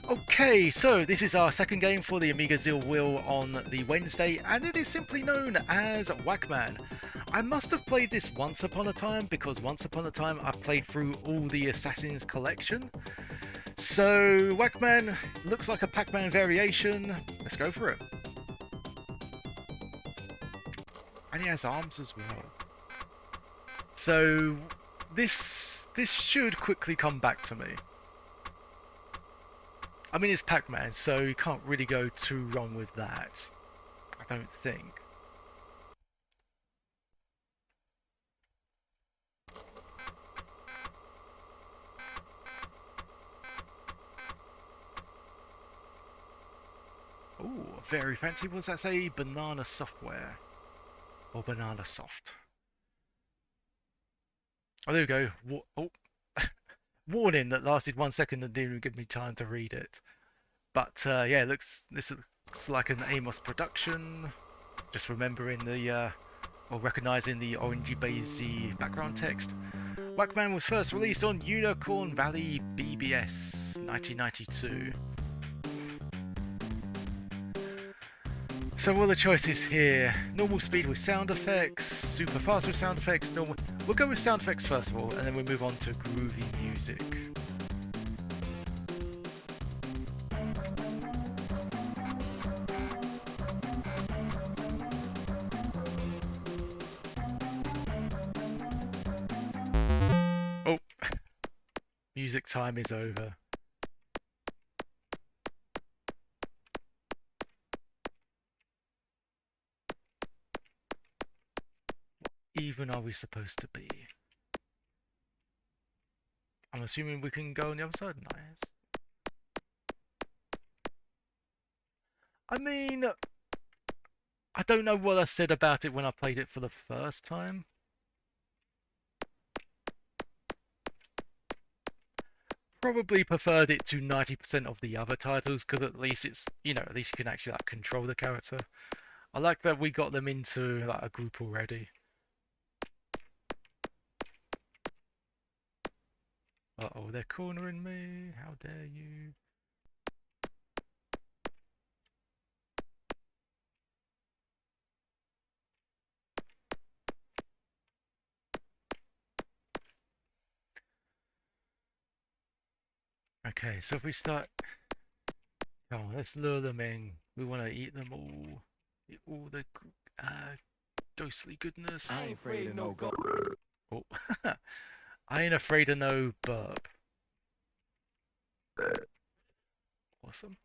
Okay, so this is our second game for the Amiga Zeal wheel on the Wednesday, and it is simply known as Wackman. I must have played this once upon a time, because once upon a time I played through all the Assassin's collection. So Wackman looks like a Pacman variation. Let's go for it. And he has arms as well. So this should quickly come back to me. I mean, it's Pac-Man, so you can't really go too wrong with that. I don't think. Oh, very fancy. What does that say? Banana software. Or banana soft. Oh, there we go. Oh. Warning that lasted 1 second and didn't give me time to read it. But yeah, this looks like an Amos production. Just remembering the or recognizing the orangey beigey background text. Wackman was first released on Unicorn Valley BBS 1992. So all the choices here: normal speed with sound effects, super fast with sound effects, normal. We'll go with sound effects first of all, and then we'll move on to groovy music. Oh, music time is over. What even are we supposed to be? I'm assuming we can go on the other side. Nice. I mean, I don't know what I said about it when I played it for the first time. Probably preferred it to 90% of the other titles, because at least it's, at least you can actually like control the character. I like that we got them into like a group already. Uh-oh, they're cornering me. How dare you? Okay, so if we start... Oh, let's lure them in. We want to eat them all. Eat all the ghostly goodness. I ain't afraid of no ghost. Oh, I ain't afraid of no burp. Awesome.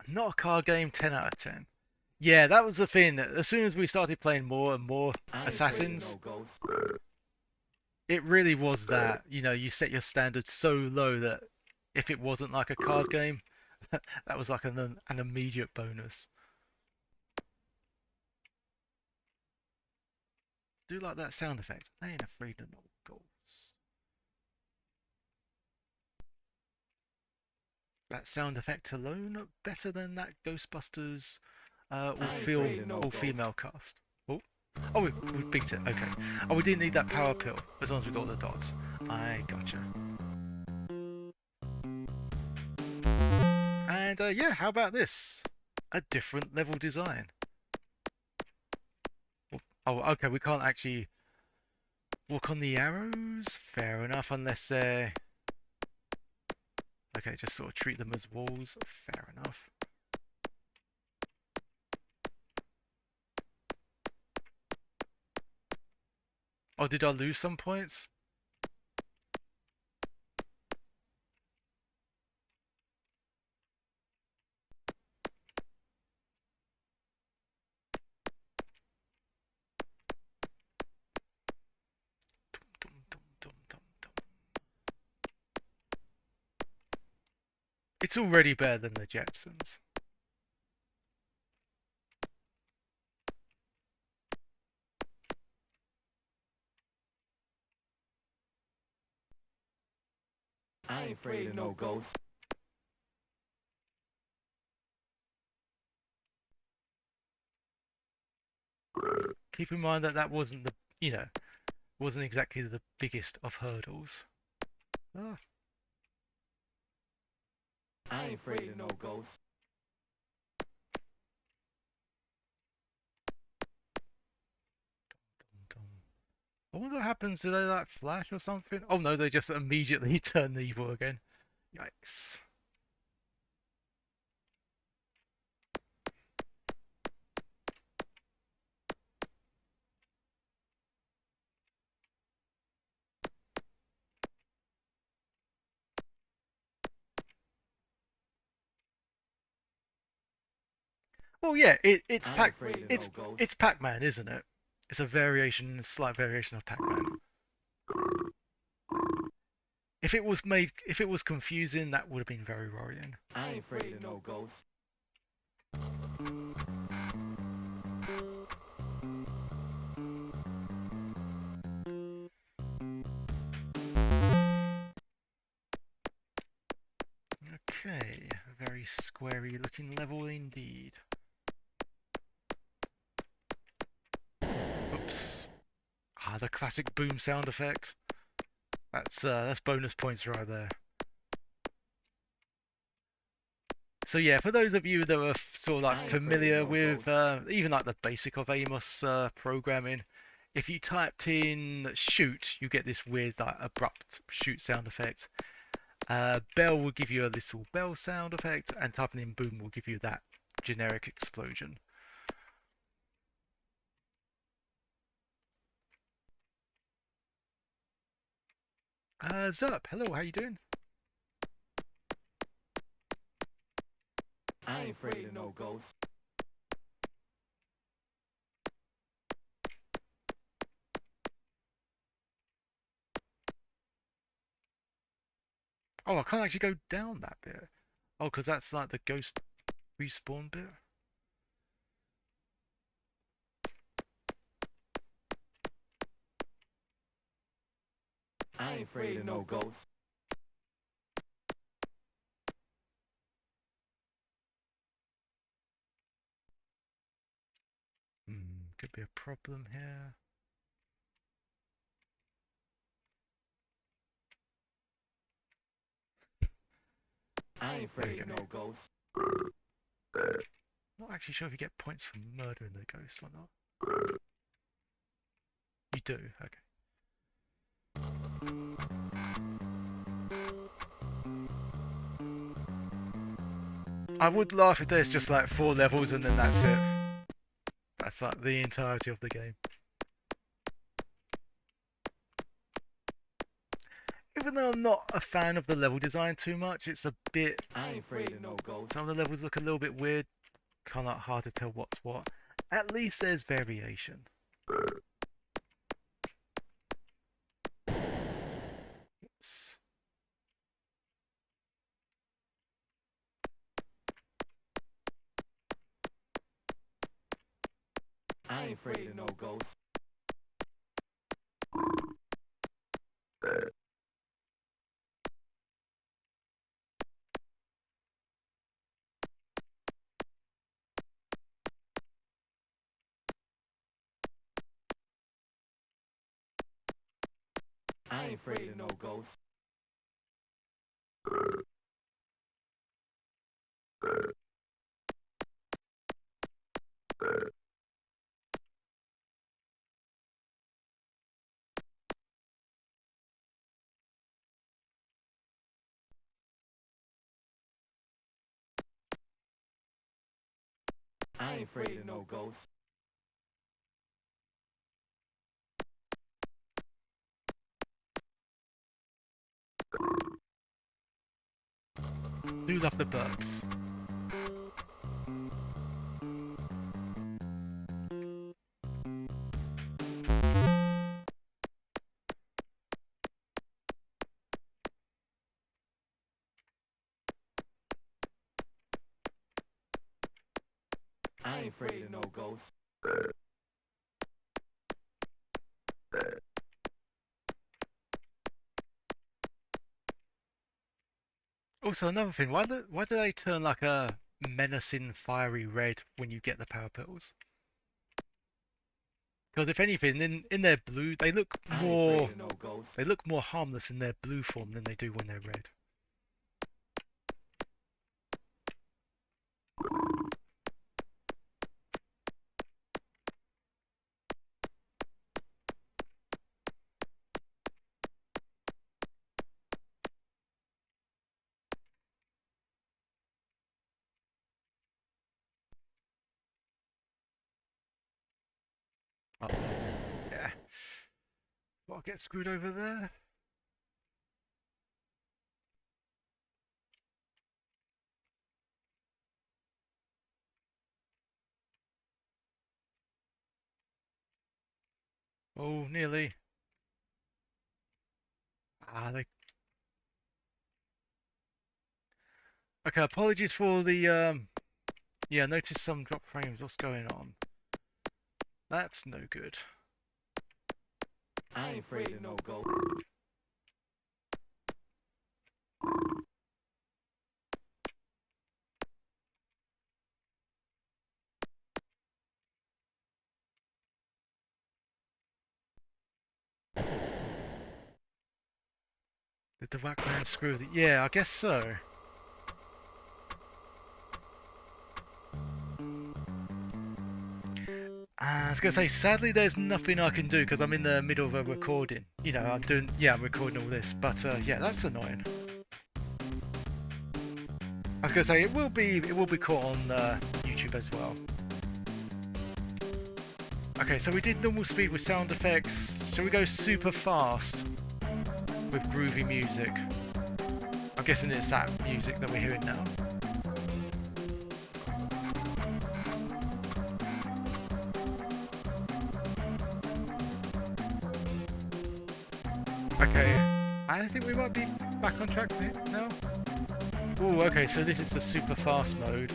Not a card game, 10 out of 10. Yeah, that was the thing. As soon as we started playing more and more Assassins, it really was that, you set your standards so low that if it wasn't like a card game, that was like an immediate bonus. Do like that sound effect. I ain't afraid of no ghosts. That sound effect alone better than that Ghostbusters all female cast. Oh, we beat it. Okay. Oh, we didn't need that power pill as long as we got the dots. I gotcha. And yeah, how about this? A different level design. Oh, okay. We can't actually walk on the arrows. Fair enough, unless they're... Okay, just sort of treat them as walls. Fair enough. Oh, did I lose some points? It's already better than the Jetsons. I ain't afraid of no ghost. Keep in mind that that wasn't the, wasn't exactly the biggest of hurdles. Ah, I ain't afraid of no ghost. dum. I wonder what happens. Do they like flash or something? Oh no, they just immediately turn evil again. Yikes. Well, yeah, I ain't afraid of no ghost. it's Pacman, isn't it? It's a variation, a slight variation of Pacman. If it was confusing, that would have been very worrying. I ain't afraid of no ghost. Okay, a very squarey looking level indeed. Oops. Ah, the classic boom sound effect. That's bonus points right there. So yeah, for those of you that are sort of like I ain't afraid of familiar no with ghost. even like the basic of Amos programming, if you typed in shoot, you get this weird like abrupt shoot sound effect. Bell will give you a little bell sound effect, and typing in boom will give you that generic explosion. Zerp, hello, how you doing? I ain't afraid of no ghost. Oh, I can't actually go down that bit. Oh, because that's like the ghost respawn bit. I ain't afraid of no ghost. Could be a problem here. I ain't There we afraid go. of no ghost. Not actually sure if you get points for murdering the ghost or not. You do, okay. I would laugh if there's just like 4 levels and then that's it. That's like the entirety of the game. Even though I'm not a fan of the level design too much, it's a bit. I ain't afraid of no ghost. Some of the levels look a little bit weird, kind of hard to tell what's what. At least there's variation. Oops. I ain't afraid of no ghost. I ain't afraid of no ghost. I ain't afraid of no ghost. Do love the burps. I ain't afraid of no ghost. Also, another thing, why do they turn like a menacing fiery red when you get the power pills? Because if anything, in their blue, they look I ain't afraid more of no ghost. they look more harmless in their blue form than they do when they're red. Oh, yeah. Well, I'll get screwed over there. Oh, nearly. Ah, they. Okay, apologies for the Yeah, notice some drop frames. What's going on? That's no good. I ain't afraid of no ghost. Did the Wackman screw the... Yeah, I guess so. I was gonna say, sadly, there's nothing I can do because I'm in the middle of a recording. You know, I'm recording all this, but yeah, that's annoying. I was gonna say it will be caught on YouTube as well. Okay, so we did normal speed with sound effects. Shall we go super fast with groovy music? I'm guessing it's that music that we're hearing now. Okay, I think we might be back on track now. Oh, okay, so this is the super fast mode.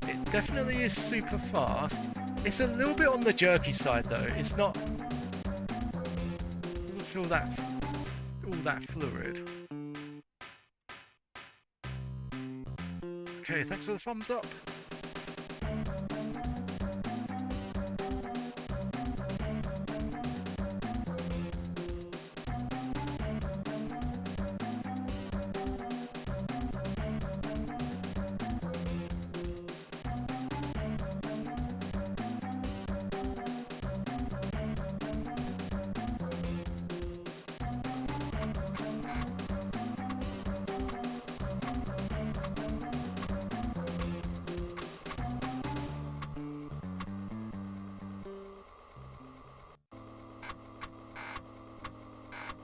It definitely is super fast. It's a little bit on the jerky side though. It's not... doesn't feel that... all that fluid. Okay, thanks for the thumbs up.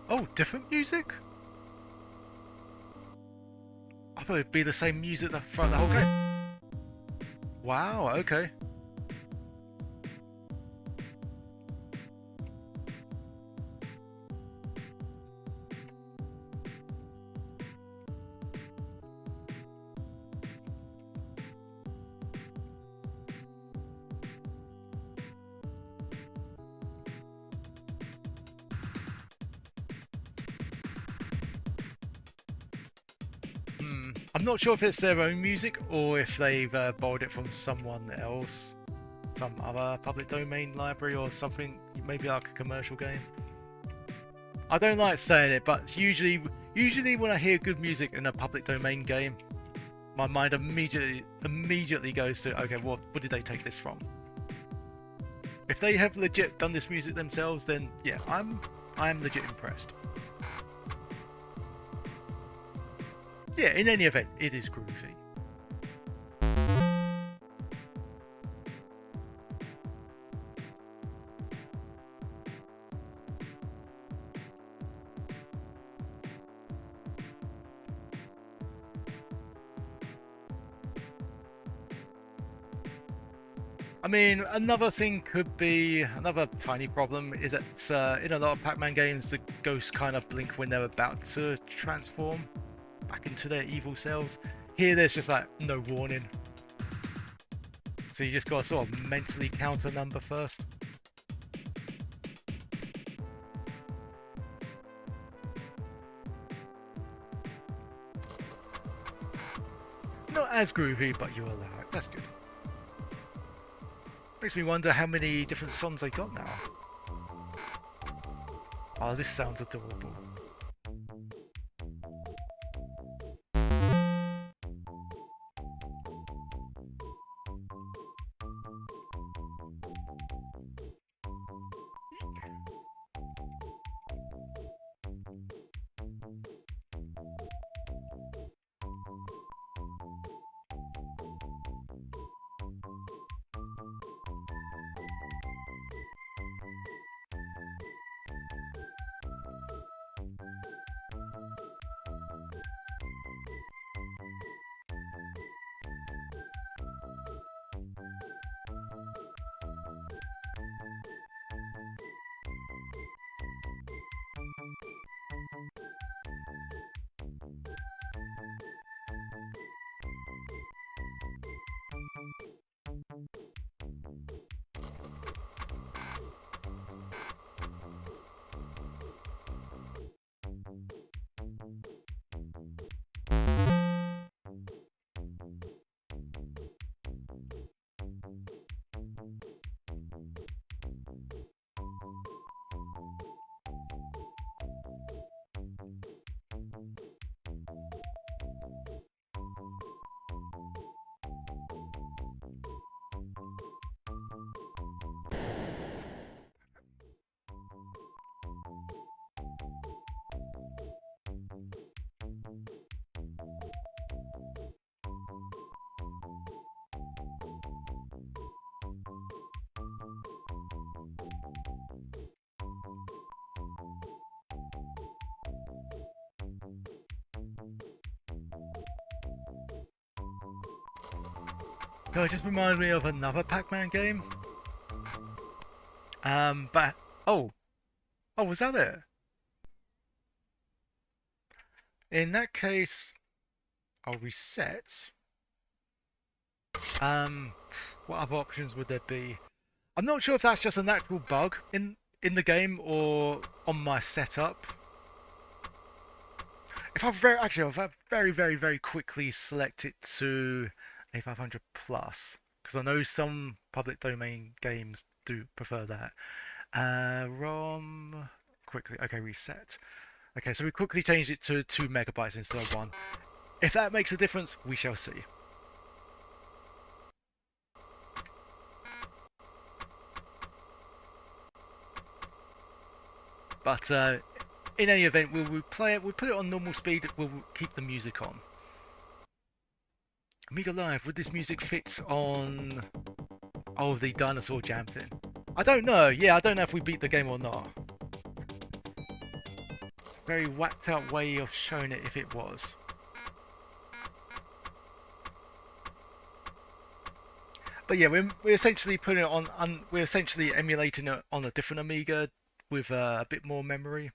Oh, different music? I thought it'd be the same music throughout the whole game. Wow, okay. I'm not sure if it's their own music or if they've borrowed it from someone else. Some other public domain library or something, maybe like a commercial game. I don't like saying it, but usually when I hear good music in a public domain game, my mind immediately goes to, okay, what did they take this from? If they have legit done this music themselves, then yeah, I'm legit impressed. Yeah, in any event, it is groovy. I mean, another thing could be, another tiny problem is that in a lot of Pacman games, the ghosts kind of blink when they're about to transform back into their evil selves. Here, there's just like no warning. So you just got to sort of mentally count a number first. Not as groovy, but you allow it. That's good. Makes me wonder how many different songs they got now. Oh, this sounds adorable. No, it just reminded me of another Pacman game. But oh, was that it? In that case, I'll reset. What other options would there be? I'm not sure if that's just a natural bug in the game or on my setup. If I very quickly select it to a 500 plus, because I know some public domain games do prefer that. ROM quickly. Okay, reset. Okay, so we quickly changed it to 2 megabytes instead of 1. If that makes a difference, we shall see. But in any event, we'll play it. We'll put it on normal speed. We'll keep the music on. Amiga Live. Would this music fit on? Oh, the dinosaur jam thing. I don't know. Yeah, I don't know if we beat the game or not. It's a very whacked out way of showing it if it was. But yeah, we're essentially putting it on. We're essentially emulating it on a different Amiga with a bit more memory.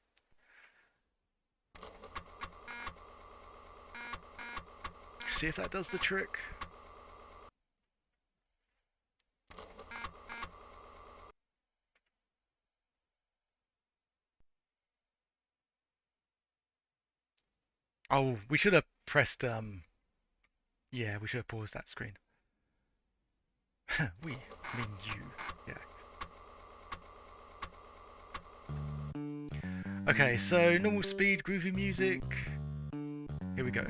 See if that does the trick. Oh, we should have pressed yeah, we should have paused that screen. We mean you. Yeah. Okay, so normal speed, groovy music. Here we go.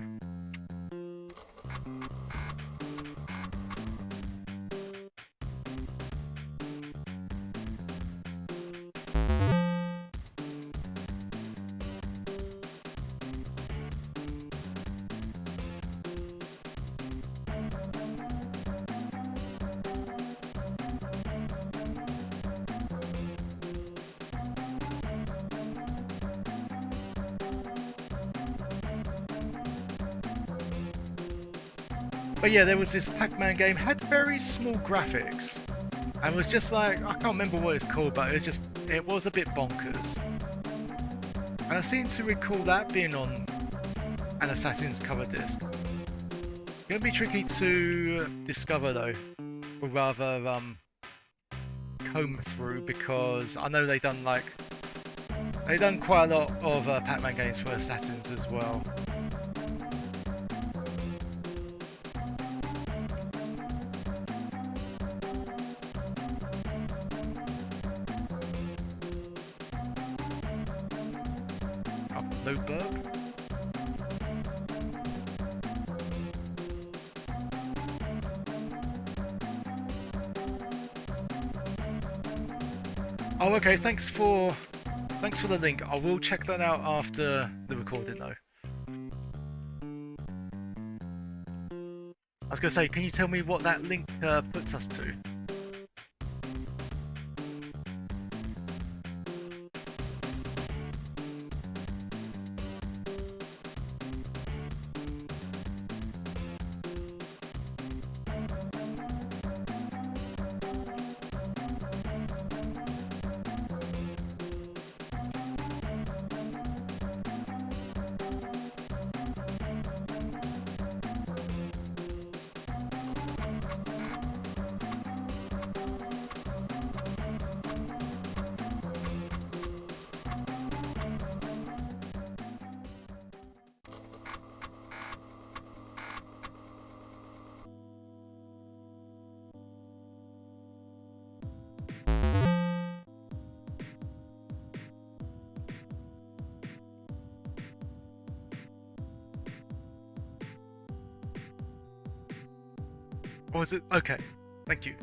But yeah, there was this Pacman game, had very small graphics, and was just like, I can't remember what it's called, but it was a bit bonkers. And I seem to recall that being on an Assassin's cover disc. Gonna be tricky to discover though, or rather comb through, because I know they've done quite a lot of Pacman games for Assassins as well. No burp? Oh, okay. Thanks for the link. I will check that out after the recording, though. I was gonna say, can you tell me what that link puts us to? Or is it? Okay. Thank you.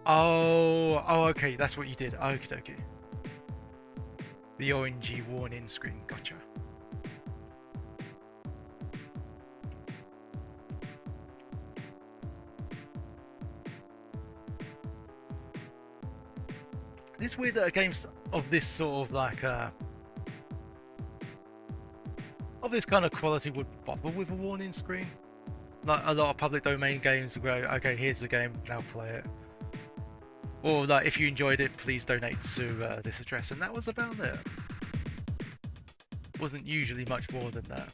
Oh, okay. That's what you did. Okie dokie. The orangey warning screen. Gotcha. It's weird that games of this sort of like of this kind of quality would bother with a warning screen. Like a lot of public domain games go, okay, here's the game, now play it. Or like, if you enjoyed it, please donate to this address, and that was about it. Wasn't usually much more than that.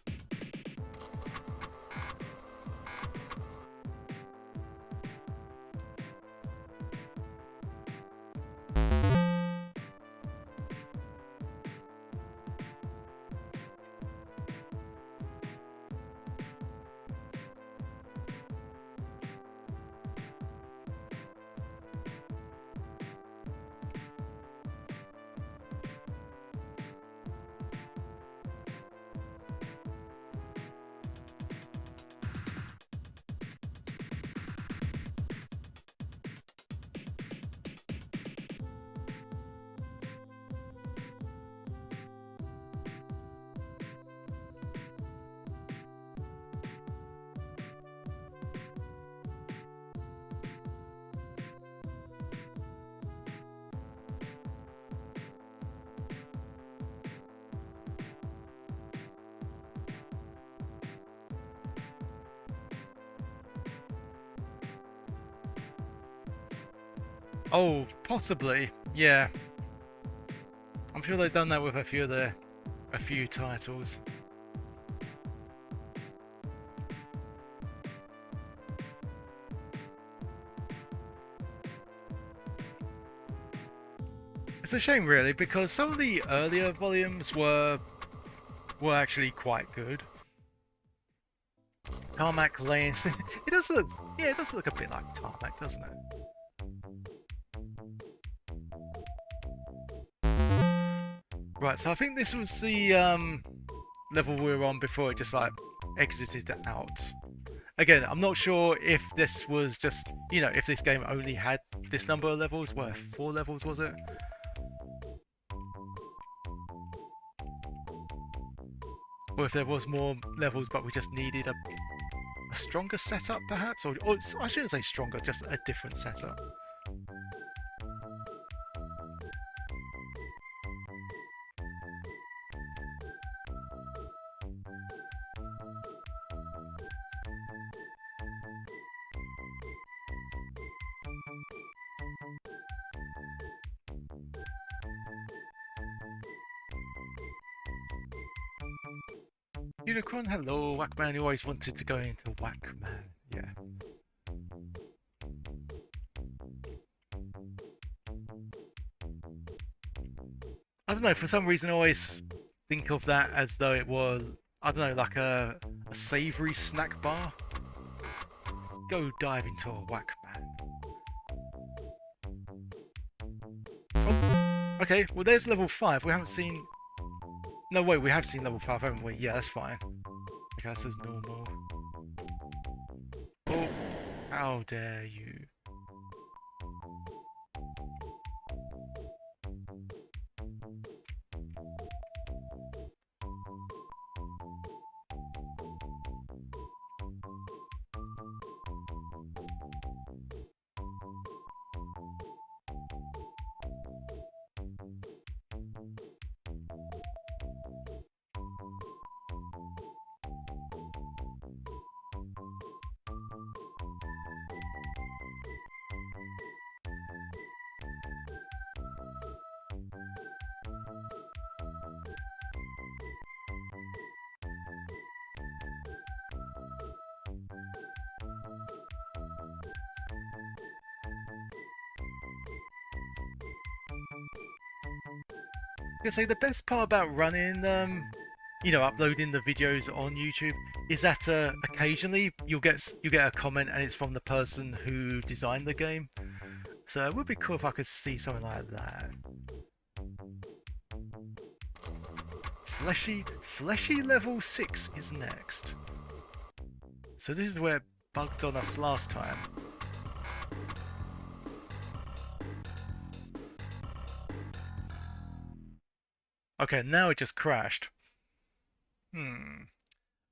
Oh, possibly. Yeah. I'm sure they've done that with a few titles. It's a shame, really, because some of the earlier volumes were actually quite good. Tarmac Lanes. It does look, yeah, it does look a bit like Tarmac, doesn't it? Right, so I think this was the level we were on before it just like exited out. Again, I'm not sure if this was just, if this game only had this number of levels. Well, 4 levels was it? Or if there was more levels but we just needed a stronger setup perhaps? Or I shouldn't say stronger, just a different setup. Unicorn, hello, Wackman. You always wanted to go into Wackman. Yeah. I don't know, for some reason I always think of that as though it was, I don't know, like a savoury snack bar. Go dive into a Wackman. Oh, okay, well there's level 5. We haven't seen... No, wait, we have seen level 5, haven't we? Yeah, that's fine. Okay, that's as normal. Oh, how dare you. I say the best part about running, uploading the videos on YouTube is that occasionally you get a comment and it's from the person who designed the game. So it would be cool if I could see something like that. Fleshy level 6 is next. So this is where it bugged on us last time. Okay, now it just crashed.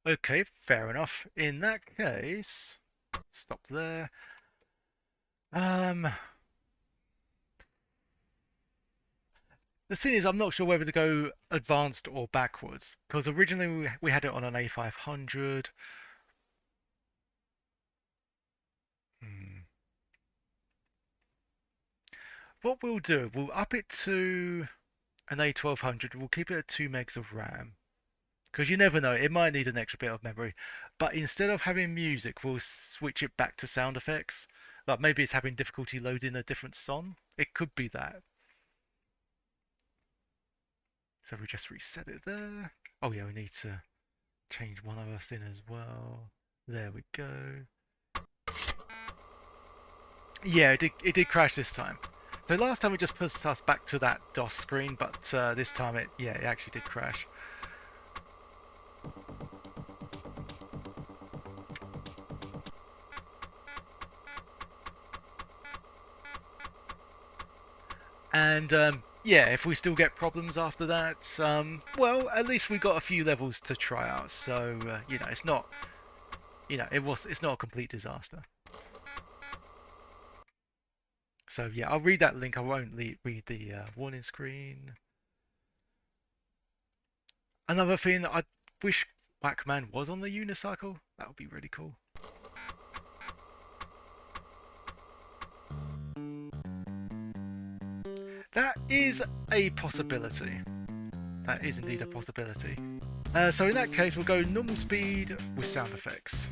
Okay, fair enough. In that case, stop there. The thing is, I'm not sure whether to go advanced or backwards because originally we had it on an A500. Hmm. What we'll do, we'll up it to an A1200. We'll keep it at 2 megs of RAM because you never know, it might need an extra bit of memory. But instead of having music, we'll switch it back to sound effects. Like maybe it's having difficulty loading a different song. It could be that. So we just reset it there. Oh yeah, we need to change one other thing as well. There we go. Yeah, it did crash this time. So last time it just pushed us back to that DOS screen, but this time it actually did crash. And yeah, if we still get problems after that, well, at least we got a few levels to try out. So it's not, it's not a complete disaster. So yeah, I'll read that link. I won't read the warning screen. Another thing, I wish Wackman was on the unicycle. That would be really cool. That is a possibility. That is indeed a possibility. So in that case, we'll go normal speed with sound effects.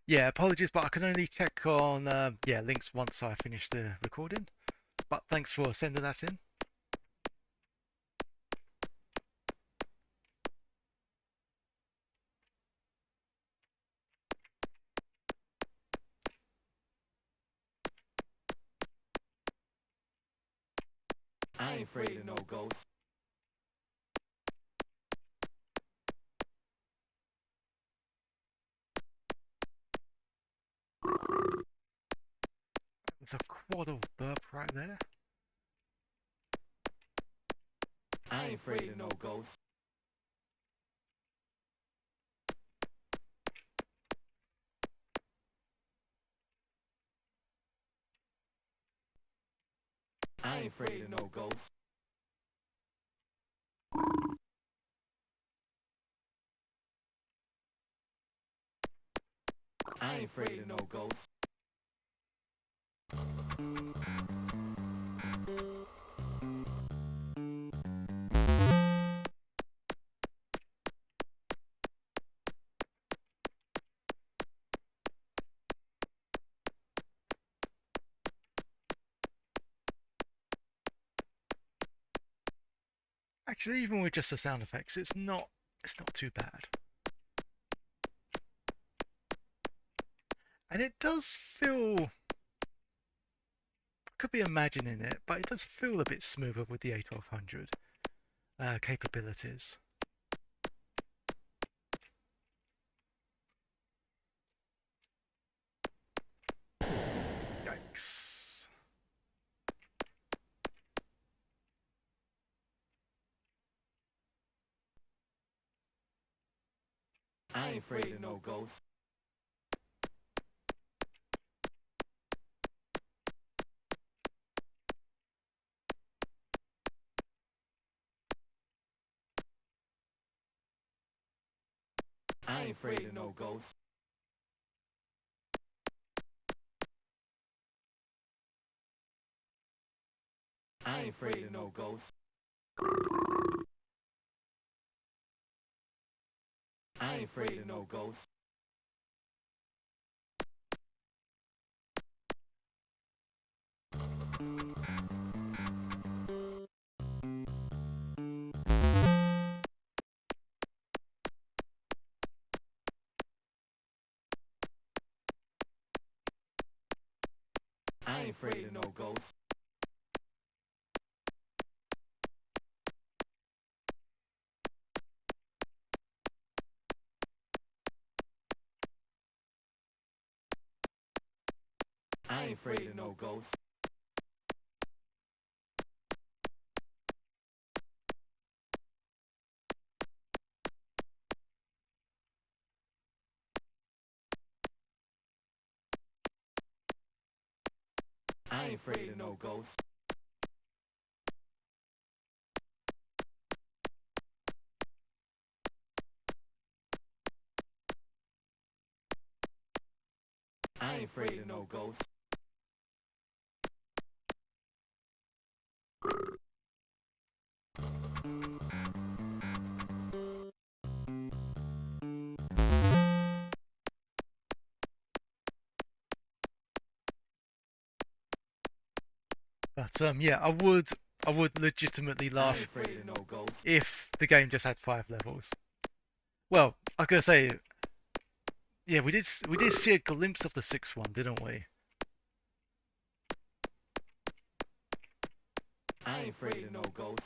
Yeah, apologies, but I can only check on links once I finish the recording. But thanks for sending that in. I ain't afraid of no ghost. There's a quad of burp right there. I ain't afraid of no ghost. I ain't afraid of no ghost. I ain't afraid of no ghost. Actually, even with just the sound effects, it's not too bad. And it does feel, I could be imagining it, but it does feel a bit smoother with the A1200 capabilities. Yikes. I ain't afraid of no ghost. I ain't afraid of no ghost. I ain't afraid of no ghost. I ain't afraid of no ghost. I ain't afraid of no ghost. I ain't afraid of no ghost. I ain't afraid of no ghost. I ain't afraid of no ghost. But yeah, I would legitimately I ain't laugh afraid of no ghost. if the game just had 5 levels. Well, I was gonna say, yeah, we did see a glimpse of the 6th one, didn't we? I ain't afraid of no ghost.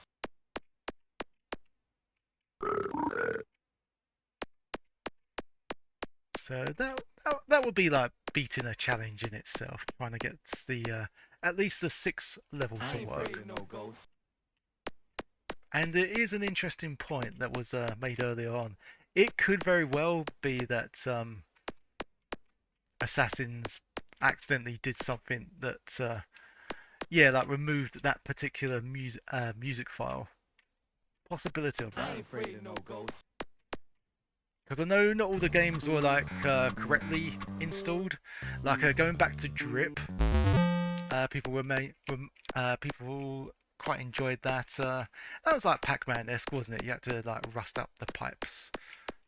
So that would be like beating a challenge in itself, trying to get the at least the 6th level I to ain't work. afraid of no ghost. And there is an interesting point that was made earlier on. It could very well be that assassins accidentally did something that yeah, like removed that particular music file. Possibility of I that. ain't afraid of no ghost. Because I know not all the games were like correctly installed. Like going back to Drip, people quite enjoyed that. That was like Pacman-esque, wasn't it? You had to like rust up the pipes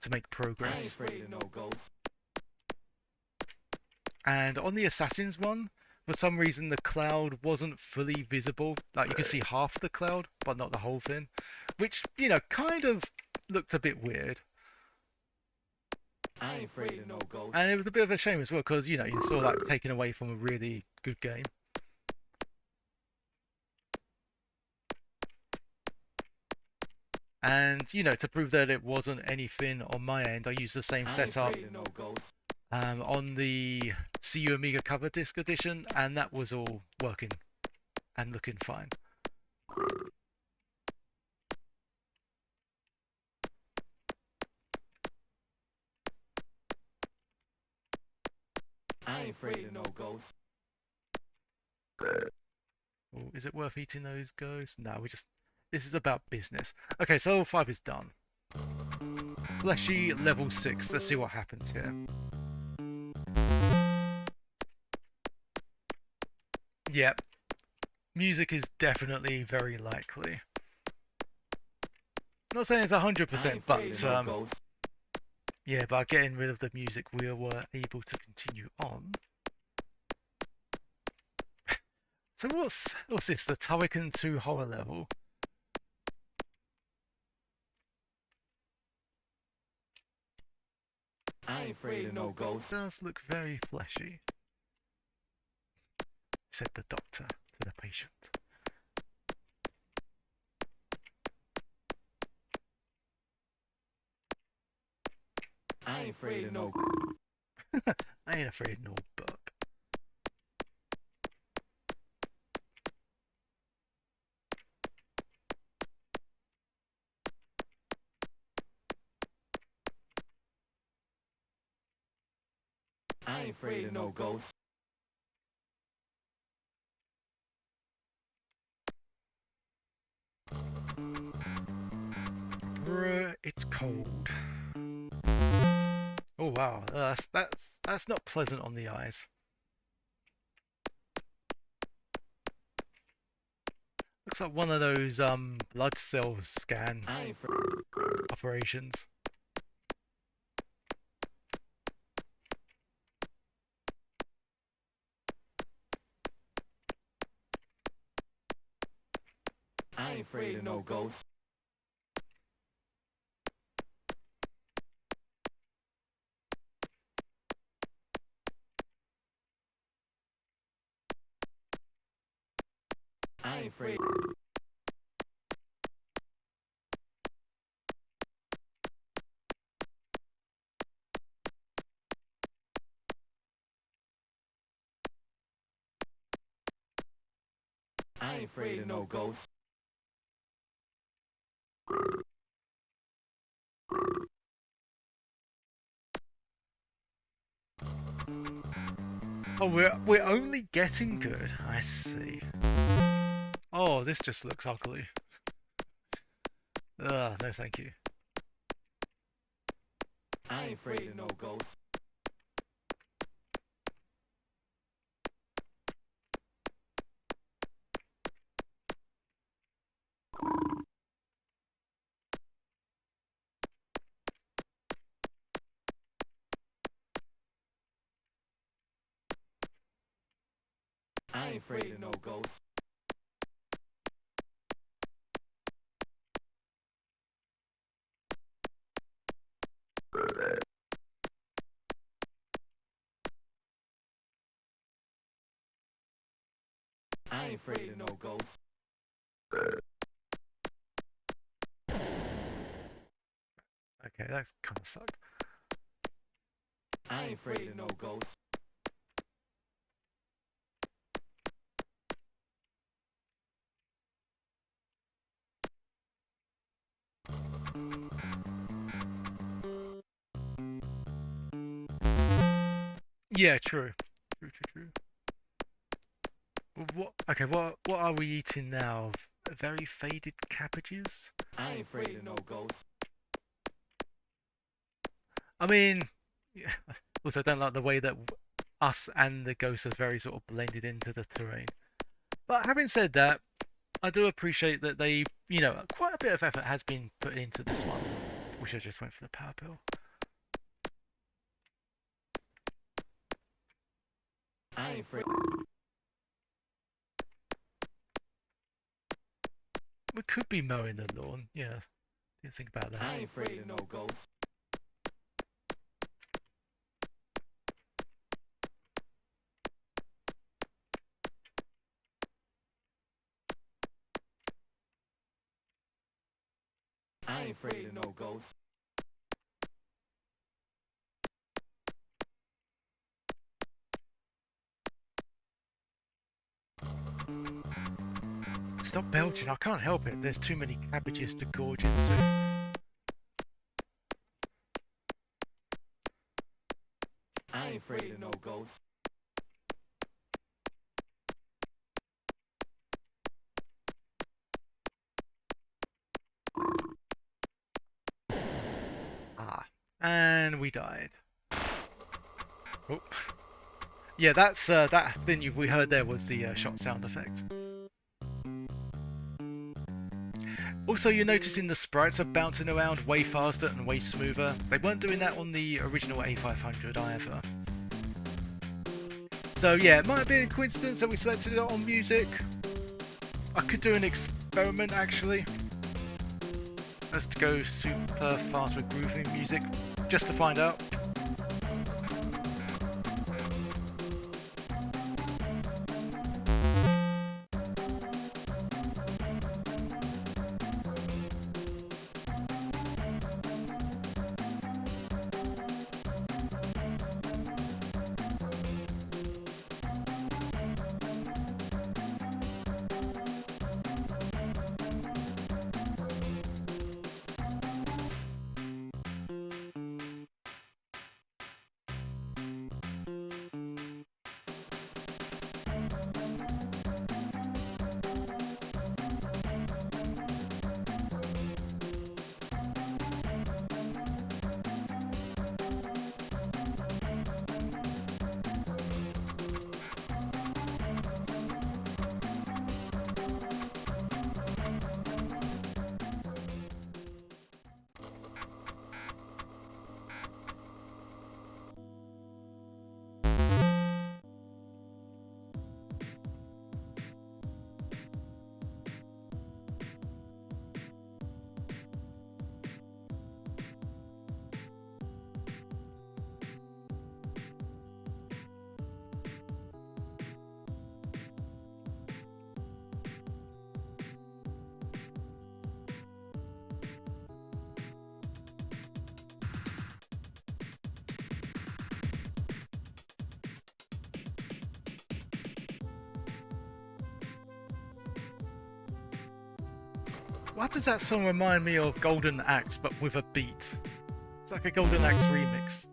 to make I ain't progress. afraid of no ghost. And on the Assassins one, for some reason the cloud wasn't fully visible. Like you could see half of the cloud, but not the whole thing, which kind of looked a bit weird. I ain't afraid of no ghost. And it was a bit of a shame as well because you're sort of like taken away from a really good game. And to prove that it wasn't anything on my end, I used the same I ain't setup afraid of no ghost. on the CU Amiga cover disc edition, and that was all working and looking fine. I ain't afraid of no ghost. Oh, is it worth eating those ghosts? No, this is about business. Okay, so level 5 is done. Fleshy level 6. Let's see what happens here. Yep, music is definitely very likely. Not saying it's I 100%, ain't afraid but of no ghost. yeah, by getting rid of the music, we were able to continue on. So what's this? The Turrican 2 horror level. I ain't afraid of no ghost. Does look very fleshy, said the doctor to the patient. I ain't afraid of no. I ain't afraid of no bug. I ain't afraid of no ghost. Bruh, it's cold. Oh wow, that's not pleasant on the eyes. Looks like one of those blood cell scan I ain't afraid. operations. I ain't afraid of no ghost. I ain't afraid. I ain't afraid of no ghost. Oh, we're only getting good. I see. Oh, this just looks ugly. Ugh, no thank you. I ain't afraid of no ghost. I ain't afraid of no ghost. I ain't afraid of no ghost. Okay, that's kind of sucked. I ain't afraid of no ghost. Yeah, true. True, true, true. What? Okay, what are we eating now? Very faded cabbages. I ain't afraid of no ghost. I mean, yeah, also I don't like the way that us and the ghosts are very sort of blended into the terrain. But having said that, I do appreciate that they, quite a bit of effort has been put into this one. Wish I just went for the power pill. I ain't afraid. We could be mowing the lawn. Yeah, didn't think about that. I ain't afraid of no ghost. I ain't afraid of no ghost. Stop belching, I can't help it. There's too many cabbages to gorge into. I ain't afraid of no ghost. Ah, and we died. Oh. Yeah, that's that thing we heard there was the shot sound effect. Also, you're noticing the sprites are bouncing around way faster and way smoother. They weren't doing that on the original A500 either. So yeah, it might have been a coincidence that we selected it on music. I could do an experiment actually. Let's go super fast with grooving music, just to find out. Why does that song remind me of Golden Axe but with a beat? It's like a Golden Axe remix.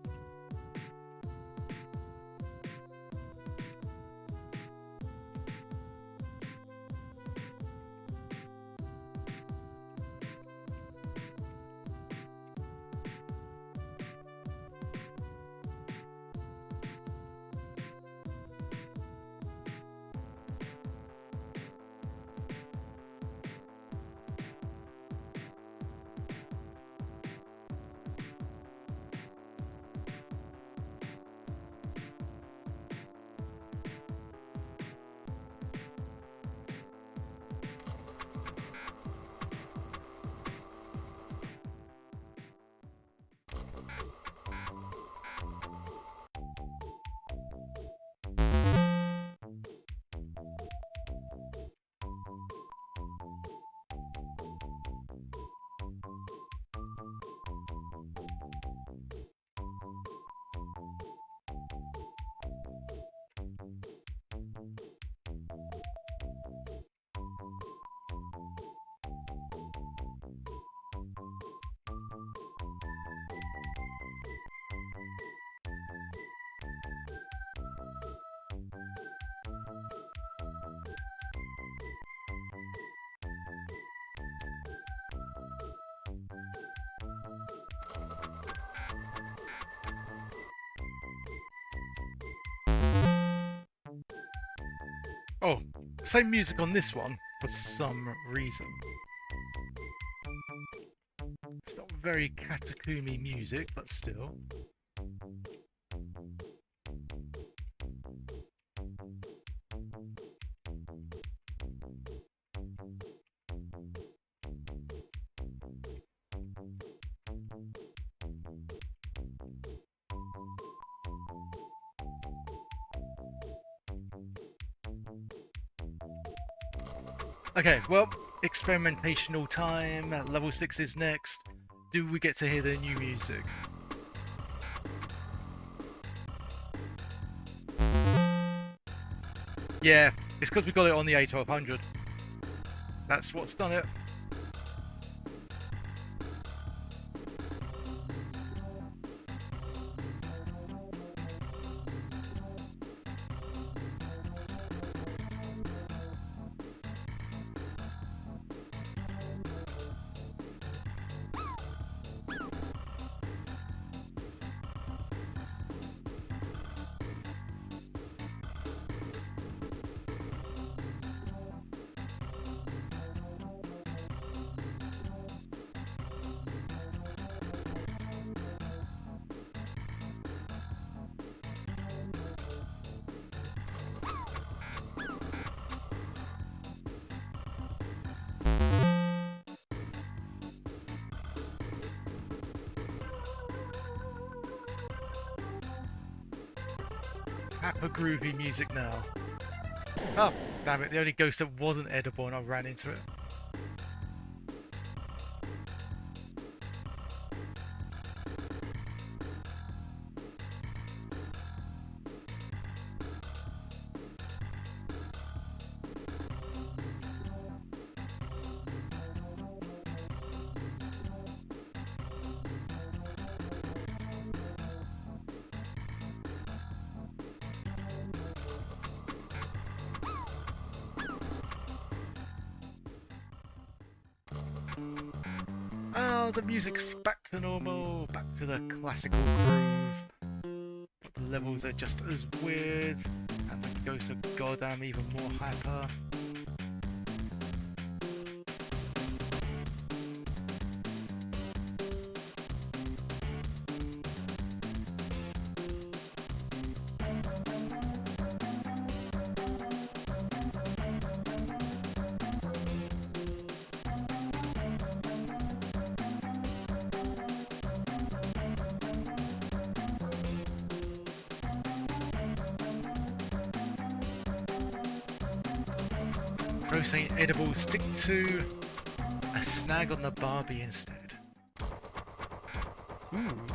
Oh, same music on this one for some reason. It's not very Katakumi music, but still. Okay, well, experimentational time. Level 6 is next. Do we get to hear the new music? Yeah, it's because we got it on the A1200. That's what's done it. Proper groovy music now. Oh, damn it, the only ghost that wasn't edible and I ran into it. Oh, the music's back to normal, back to the classical groove. But the levels are just as weird, and the ghosts are goddamn even more hyper. Gross ain't edible, stick to a snag on the Barbie instead. Ooh.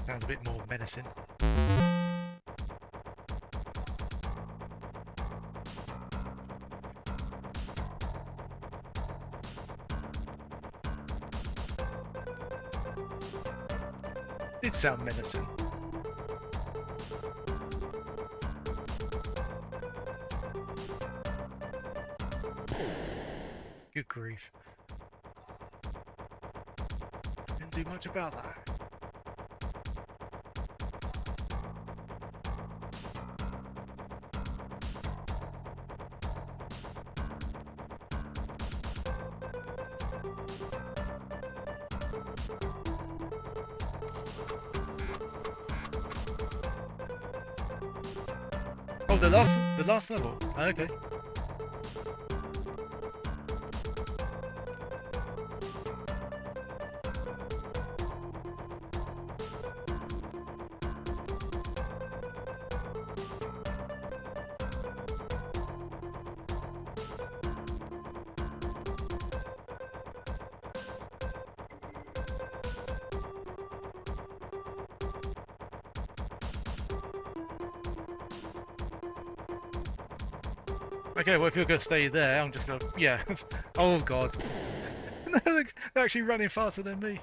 Sounds a bit more menacing. Did sound menacing. Good grief. Didn't do much about that. Oh, the last level. Okay. Okay, well if you're gonna stay there, I'm just gonna yeah. Oh god. They're actually running faster than me.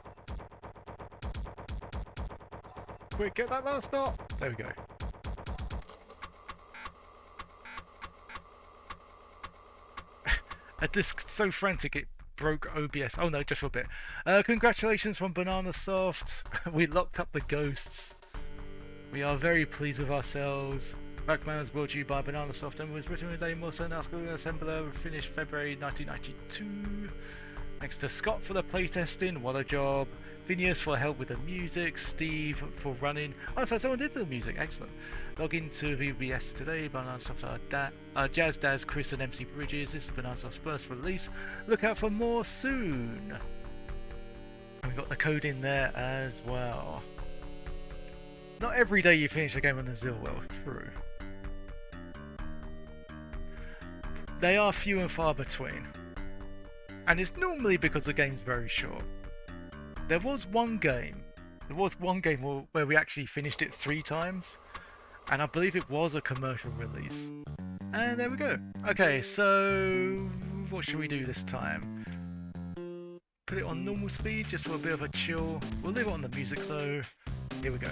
Quick, get that last stop. There we go. A disc so frantic it broke OBS. Oh no, just for a bit. Congratulations from Banana Soft. We locked up the ghosts. We are very pleased with ourselves. Wackman was brought to you by Banana Soft and was written with Amos and Askel Assembler, finished February 1992. Thanks to Scott for the playtesting, what a job. Phineas for help with the music, Steve for running. Oh, so someone did the music, excellent. Log into VBS today, Banana Soft Jazz Daz, Chris and MC Bridges. This is Banana Soft's first release. Look out for more soon. And we got the code in there as well. Not every day you finish a game on the Zeal, well, true. They are few and far between. And it's normally because the game's very short. There was one game where we actually finished it 3 times. And I believe it was a commercial release. And there we go. Okay, so what should we do this time? Put it on normal speed just for a bit of a chill. We'll leave it on the music though. Here we go.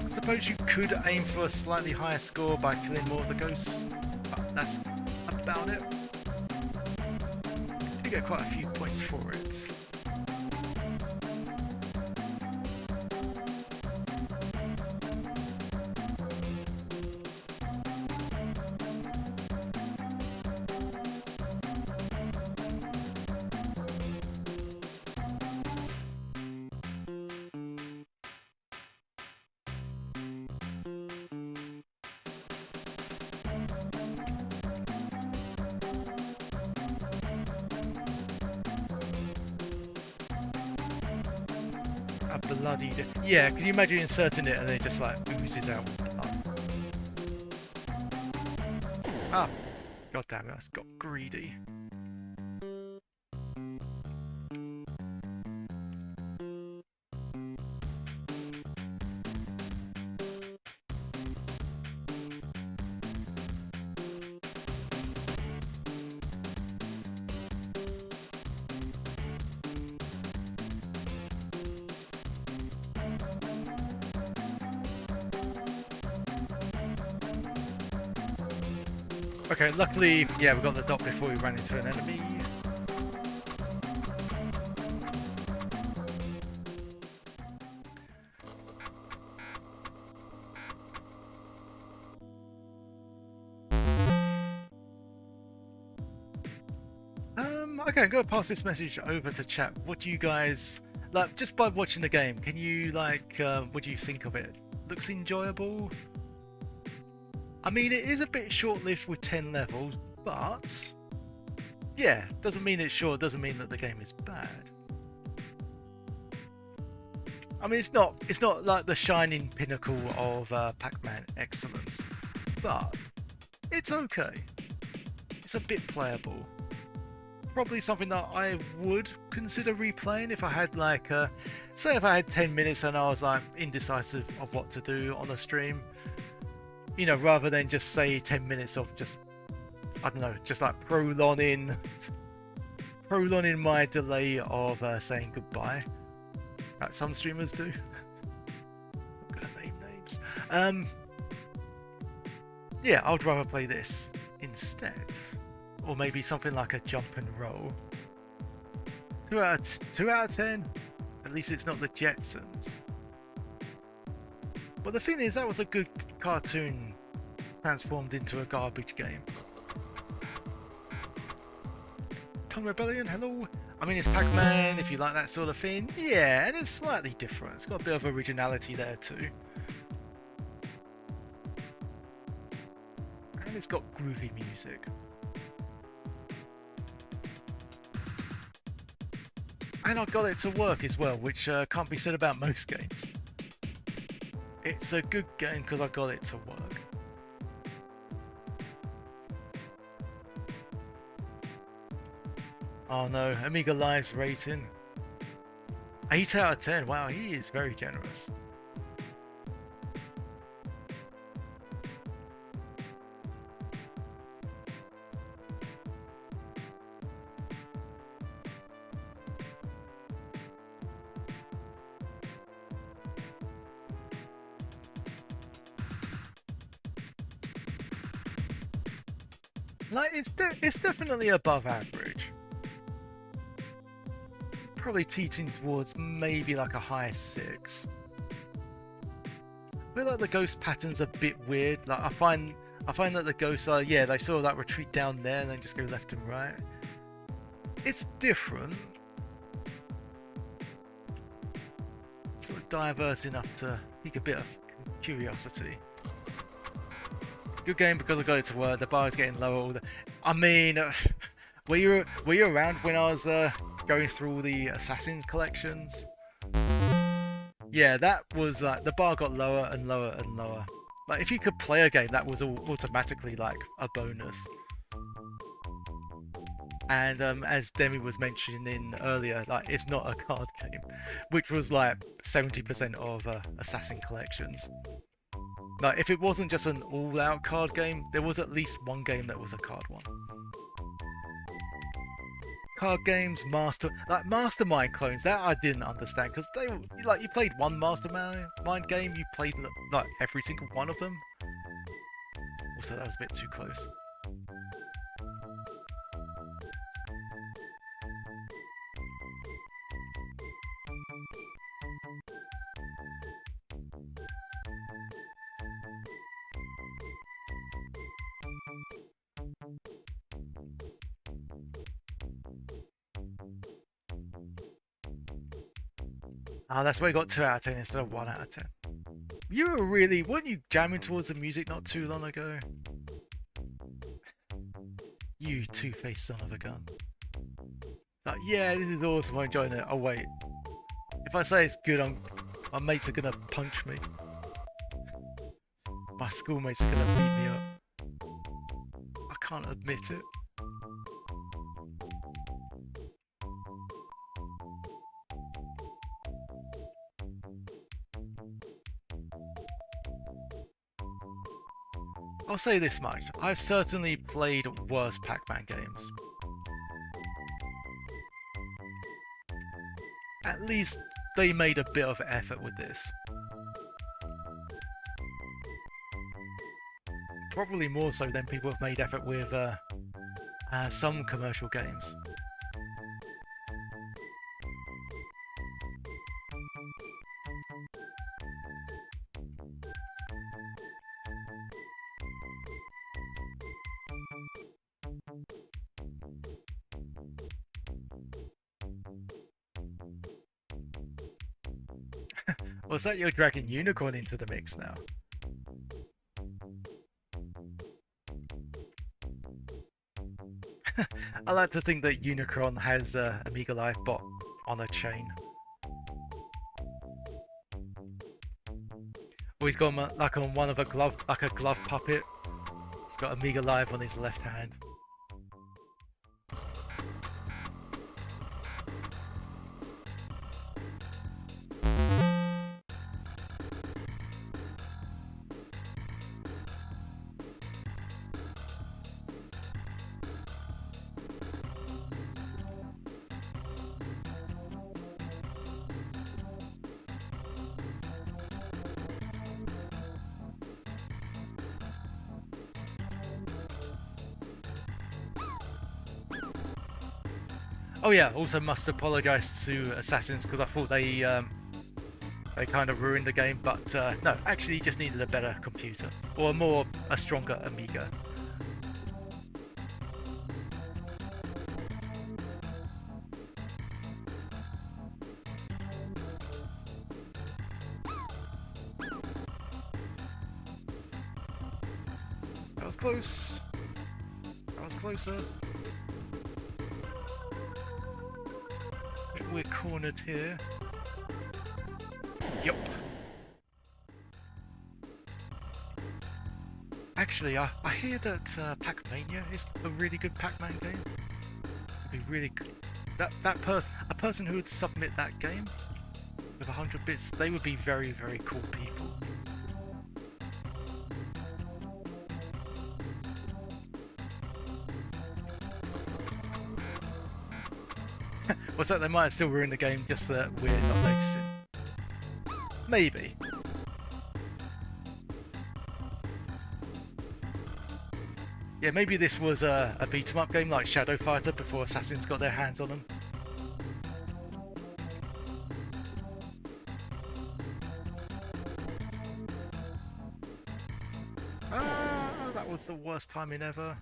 I suppose you could aim for a slightly higher score by killing more of the ghosts, but that's about it. You get quite a few points for it. a bloody... Yeah, can you imagine inserting it and it just like oozes out blood? Ah, god damn it, I got greedy. Okay, luckily, yeah, we got the dot before we ran into an enemy. Okay, I'm gonna pass this message over to chat. What do you guys like? Just by watching the game, can you like? What do you think of it? Looks enjoyable. I mean, it is a bit short-lived with 10 levels, but yeah, doesn't mean it's short. Doesn't mean that the game is bad. I mean, it's not like the shining pinnacle of Pacman excellence, but it's okay. It's a bit playable. Probably something that I would consider replaying if I had like, say if I had 10 minutes and I was like indecisive of what to do on a stream. You know, rather than just say 10 minutes of just, I don't know, just like prolonging my delay of saying goodbye. Like some streamers do. I'm gonna name names. Yeah, I'd rather play this instead. Or maybe something like a jump and roll. 2 out of 10. At least it's not the Jetsons. But the thing is, that was a good cartoon transformed into a garbage game. Tongue Rebellion, hello. I mean, it's Pacman, if you like that sort of thing. Yeah, and it's slightly different. It's got a bit of originality there too. And it's got groovy music. And I got it to work as well, which can't be said about most games. It's a good game because I got it to work. Oh no, Amiga Live's rating. 8 out of 10, wow, he is very generous. Like, it's definitely above average. Probably teetering towards maybe like a high 6. I feel like the ghost pattern's a bit weird. Like I find that the ghosts are, yeah, they sort of like retreat down there and then just go left and right. It's different. Sort of diverse enough to pique a bit of curiosity. Good game because I got it to work. The bar is getting lower. All the, I mean, were you around when I was going through all the Assassin's collections? Yeah, that was like the bar got lower and lower and lower. Like if you could play a game, that was automatically like a bonus. And as Demi was mentioning earlier, like it's not a card game, which was like 70% of Assassin collections. Like, if it wasn't just an all-out card game, there was at least one game that was a card one. Card games, Mastermind clones, that I didn't understand, because they, like, you played one Mastermind game, you played, like, every single one of them. Also, that was a bit too close. Ah, that's why you got 2 out of 10 instead of 1 out of 10. You were really... weren't you jamming towards the music not too long ago? You two-faced son of a gun. It's like, yeah, this is awesome, I'm enjoying it. Oh, wait. If I say it's good, my mates are gonna punch me. My schoolmates are gonna beat me up. I can't admit it. I'll say this much, I've certainly played worse Pac-Man games. At least they made a bit of effort with this. Probably more so than people have made effort with some commercial games. Was that you're dragging Unicorn into the mix now? I like to think that Unicron has Amiga Live bot on a chain. Or he's got like on one of a glove, like a glove puppet. He's got Amiga Live on his left hand. Oh yeah, also must apologise to Assassins because I thought they kind of ruined the game, but no, actually you just needed a better computer or a stronger Amiga. That was close. That was closer. We're cornered here. Yup. Actually, I hear that Pacmania is a really good Pac-Man game. It'd be really good. A person who would submit that game with 100 bits, they would be very, very cool people. What's that? They might still ruin the game, just that we're not noticing. Maybe. Yeah, maybe this was a beat-em-up game like Shadow Fighter before Assassins got their hands on them. Ah, that was the worst timing ever.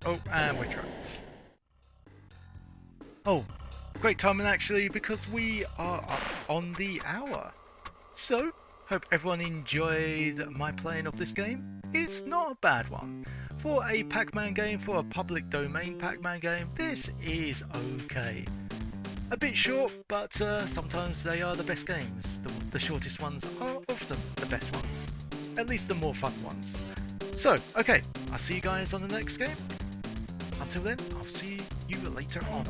Oh, and we're trapped. Oh, great timing actually, because we are up on the hour. So, hope everyone enjoyed my playing of this game. It's not a bad one. For a Pac-Man game, for a public domain Pac-Man game, this is okay. A bit short, but sometimes they are the best games. The shortest ones are often the best ones. At least the more fun ones. So, okay, I'll see you guys on the next game. Until then, I'll see you later on.